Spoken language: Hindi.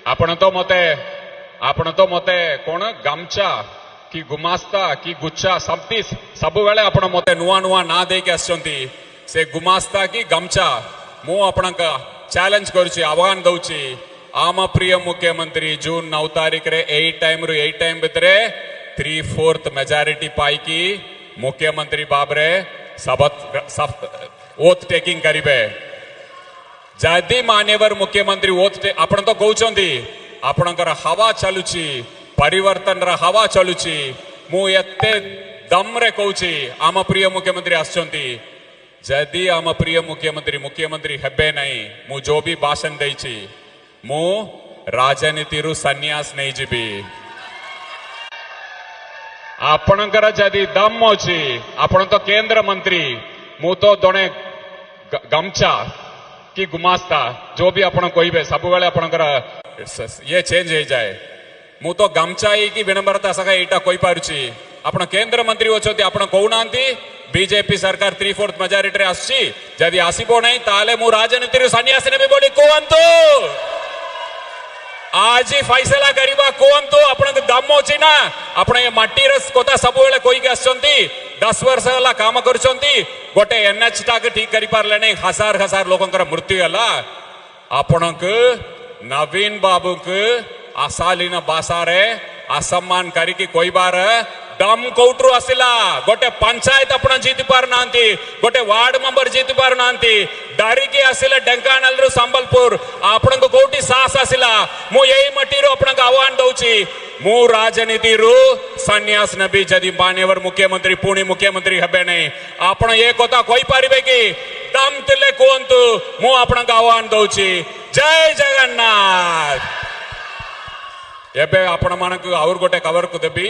आपण तो मते कोण गामचा कि गुमास्ता कि गुच्छा सबु बेले आपण मते नुआ नुआ ना देके आछंती से गुमास्ता कि गामचा मु आपणक चैलेंज करूची आह्वान दउची आम प्रिय मुख्यमंत्री जून 9 तारीख रे 8 टाइम भितरे 3/4 मेजॉरिटी पाइकी मुख्यमंत्री बाबरे ओथ टेकिंग करिबे जदि मान्यवर मुख्यमंत्री ओथ आपण तो कहउचंती आपणकर हवा चलुची परिवर्तन रा हवा चलुची मु एते दम रे कहउची आम प्रिय मुख्यमंत्री आछंती जदि आम प्रिय मुख्यमंत्री हेबे नहीं मु जो भी भाषण देइची मु राजनीति रु सन्यास नहीं जीबी आपणकर जदि दम अछि आपण तो केंद्र मंत्री मु तो दोने गमचा कि गुमास्ता जो भी आपण कहिबे सब बेले आपणकर ये चेंज हो जाए मु तो गमचा कि विनम्रता सका एटा कहि पारुची आपण केंद्र मंत्री अछंती आपण कहउनांती बीजेपी सरकार 3/4 मेजॉरिटी रे आसी जदि आसीबो नहीं ताले मु राजनीति रे सन्यास नेबे बोली कहंतु आज ही फैसला करिबा कहंतु आपण दम अछि ना आपण ए माटी रस कोता सब बेले कहि के आछंती 10 वर्ष होला काम करछंती गोटे एनएच टाक ठीक करि पारले नहीं हजार लोकंकर मृत्यु होला आपणक नवीन बाबू के आशालीन भाषा रे असम्मान करिकी कोई बार दम कौटरू आसिला गोटे पंचायत आपण जीति पार नांती गोटे वार्ड मेंबर जीति पार नांती डारिकी आसिले ढेंकानाल रु संबलपुर आपण को कोटी साहस आसिला मु एई मटी रो आपण आह्वान दउची मु राजनीति रु सन्यास नबी जदि मान्यवर मुख्यमंत्री पुणी मुख्यमंत्री हेबे नहीं आपण ए कथा कहि पारिबे कि दम तिले कोंतु मु आपण आह्वान दउची जय जगन्नाथ एबे आपण मानक आउर गोटे खबर को देबी।